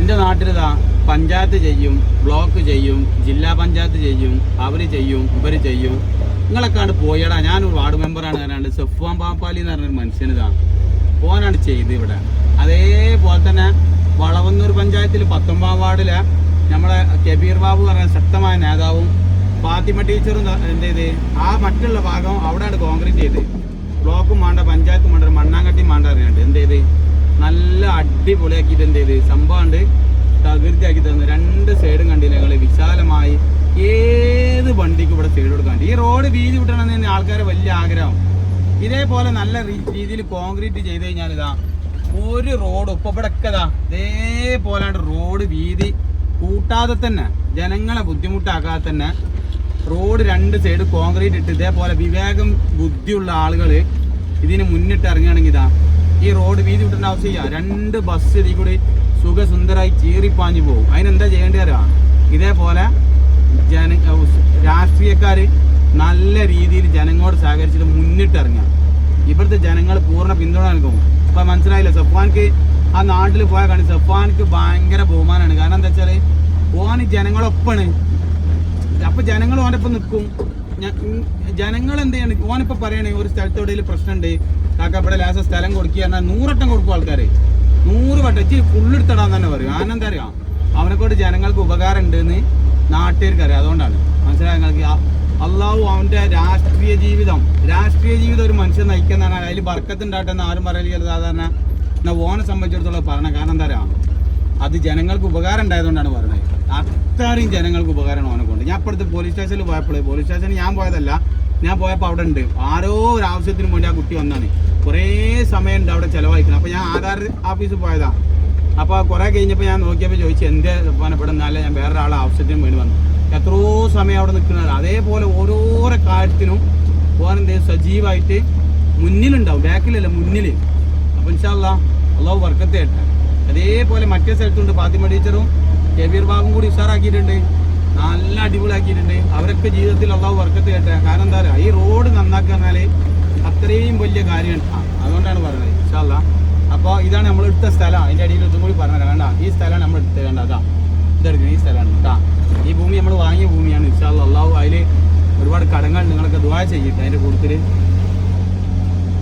എൻ്റെ നാട്ടിലിതാ പഞ്ചായത്ത് ചെയ്യും, ബ്ലോക്ക് ചെയ്യും, ജില്ലാ പഞ്ചായത്ത് ചെയ്യും, അവർ ചെയ്യും, ഇവർ ചെയ്യും. നിങ്ങളൊക്കെയാണ് പോയടാ. ഞാനൊരു വാർഡ് മെമ്പറാണ് പറയാണ്ട് സഫ്വാൻ പാപ്പാലി എന്ന് പറഞ്ഞൊരു മനുഷ്യനിതാണ് ഓനാണ് ചെയ്ത് ഇവിടെ. അതേപോലെ തന്നെ വളവന്നൂർ പഞ്ചായത്തിൽ 19 വാർഡിലെ നമ്മളെ കബീർ ബാബു പറഞ്ഞ ശക്തമായ നേതാവും ഫാത്തിമ ടീച്ചറും എന്ത് ചെയ്ത് ആ മറ്റുള്ള ഭാഗം അവിടെയാണ് കോൺക്രീറ്റ് ചെയ്ത്. ബ്ലോക്കും വേണ്ട, പഞ്ചായത്തും വേണ്ട, മണ്ണാങ്കട്ടിയും വേണ്ട അറിയാണ്ട് എന്ത് ചെയ്ത് നല്ല അടിപൊളിയാക്കിയിട്ട് എന്ത് ചെയ്ത് സംഭവമുണ്ട് തകൃതിയാക്കി തന്നു. 2 സൈഡും കണ്ടില്ല ഞങ്ങൾ വിശാലമായി. ഏത് വണ്ടിക്കും ഇവിടെ സൈഡ് കൊടുക്കാണ്ട് ഈ റോഡ് വീതി വിട്ടണമെന്ന് തന്നെ ആൾക്കാരെ വലിയ ആഗ്രഹം. ഇതേപോലെ നല്ല രീതിയിൽ കോൺക്രീറ്റ് ചെയ്ത് കഴിഞ്ഞാൽ ഇതാ ഒരു റോഡ് ഉപ്പടക്കെ ഇതേപോലാണ്ട് റോഡ് വീതി കൂട്ടാതെ തന്നെ ജനങ്ങളെ ബുദ്ധിമുട്ടാക്കാതെ തന്നെ റോഡ് 2 സൈഡ് കോൺക്രീറ്റ് ഇട്ട് ഇതേപോലെ വിവേകം ബുദ്ധിയുള്ള ആളുകൾ ഇതിന് മുന്നിട്ട് ഇറങ്ങുകയാണെങ്കിൽ ഇതാ ഈ റോഡ് വീതി വിട്ടേണ്ട ആവശ്യമില്ല. 2 ബസ് ഇതിൽ കൂടി സുഖസുന്ദരമായി ചീറിപ്പാഞ്ഞു പോകും. അതിനെന്താ ചെയ്യേണ്ടി അറിയാം? ഇതേപോലെ രാഷ്ട്രീയക്കാർ നല്ല രീതിയിൽ ജനങ്ങളോട് സഹകരിച്ചിട്ട് മുന്നിട്ട് ഇറങ്ങുക. ഇവിടുത്തെ ജനങ്ങൾ പൂർണ്ണ പിന്തുണ നൽകും. ഇപ്പം മനസ്സിലായില്ല, സഫ്വാൻക്ക് ആ നാട്ടിൽ പോയാൽ കാണി സഫ്വാൻക്ക് ഭയങ്കര ബഹുമാനമാണ്. കാരണം എന്താ വെച്ചാൽ ഓന് ജനങ്ങളൊപ്പാണ്. അപ്പം ജനങ്ങൾ ഓനൊപ്പം നിൽക്കും. ജനങ്ങൾ എന്ത് ചെയ്യണം? ഓനിപ്പോൾ പറയണേ ഒരു സ്ഥലത്തോടെ പ്രശ്നമുണ്ട് കാക്ക ഇവിടെ ലാസ്റ്റ് സ്ഥലം കൊടുക്കുക എന്നാൽ 100 വട്ടം കൊടുക്കും ആൾക്കാർ. 100 വട്ടം ഇച്ചി ഫുള്ളെടുത്തിടാന്ന് തന്നെ പറയും. കാരണം എന്താ അറിയാം? അവനെക്കൊണ്ട് ജനങ്ങൾക്ക് ഉപകാരം ഉണ്ടെന്ന് നാട്ടുകാർക്ക് അറിയാം. അതുകൊണ്ടാണ് മനസ്സിലായി നിങ്ങൾക്ക്. അള്ളാഹു അവൻ്റെ രാഷ്ട്രീയ ജീവിതം ഒരു മനുഷ്യൻ നയിക്കുന്നതാണ്. അതിൽ ബർക്കത്തുണ്ടാട്ടെന്ന് ആരും പറയില്ല. സാധാരണ എന്നാൽ ഓനെ സംബന്ധിച്ചിടത്തോളം പറഞ്ഞത്. കാരണം എന്താ പറയുക? അത് ജനങ്ങൾക്ക് ഉപകാരം ഉണ്ടായതുകൊണ്ടാണ് പറയുന്നത്. അത്രയും ജനങ്ങൾക്ക് ഉപകാരമാണ് ഓനെ കൊണ്ട്. ഞാൻ ഇപ്പോഴത്തെ പോലീസ് സ്റ്റേഷനിൽ പോലീസ് സ്റ്റേഷനിൽ ഞാൻ പോയതല്ല, ഞാൻ പോയപ്പോൾ അവിടെ ഉണ്ട് ആരോ ഒരു ആവശ്യത്തിന് വേണ്ടി ആ കുട്ടി വന്നാണ്. കുറേ സമയം ഉണ്ട് അവിടെ ചിലവഴിക്കണം. അപ്പോൾ ഞാൻ ആധാർ ഓഫീസിൽ പോയതാണ്. അപ്പോൾ കുറേ കഴിഞ്ഞപ്പോൾ ഞാൻ നോക്കിയപ്പോൾ ചോദിച്ചു എന്തേ ഇവിടെ നിന്നല്ല, ഞാൻ വേറൊരാളെ ആവശ്യത്തിന് വേണ്ടി വന്നു. എത്രയോ സമയം അവിടെ നിൽക്കുന്നത്. അതേപോലെ ഓരോരോ കാര്യത്തിനും ഓനെന്ത് സജീവമായിട്ട് മുന്നിലുണ്ടാവും, ബാക്കിലല്ല മുന്നിൽ. അപ്പോൾ ഇൻഷാ അല്ലാഹ് അള്ളാഹു ബർക്കത്ത് തരട്ടെ. അതേപോലെ മറ്റേ സ്ഥലത്തുണ്ട് ഫാത്തിമ ടീച്ചറും കബീർ ബാബും കൂടി ഉഷാറാക്കിയിട്ടുണ്ട്, നല്ല അടിപൊളിയാക്കിയിട്ടുണ്ട്. അവരൊക്കെ ജീവിതത്തിൽ അള്ളാഹു ബർക്കത്ത് തരട്ടെ. കാരണം എന്താ പറയുക, ഈ റോഡ് നന്നാക്കുക എന്നാൽ അത്രയും വലിയ കാര്യമാണ്. അതുകൊണ്ടാണ് പറയുന്നത് ഇൻഷാ അല്ലാഹ്. അപ്പോൾ ഇതാണ് നമ്മൾ എടുത്ത സ്ഥലം. അതിൻ്റെ അടിയിൽ ഇതും കൂടി പറഞ്ഞത് വേണ്ട, ഈ സ്ഥലമാണ് നമ്മൾ എടുത്തത്. വേണ്ട അതാ ഇതെടുക്കുന്നത് ഈ സ്ഥലമാണ് കേട്ടോ. ഈ ഭൂമി നമ്മൾ വാങ്ങിയ ഭൂമിയാണ്. ഇൻഷാ അല്ലാഹ് അള്ളാഹു അതിൽ ഒരുപാട് കടങ്ങൾ നിങ്ങളൊക്കെ ദുആ ചെയ്യട്ടെ അതിൻ്റെ കൂടുതൽ.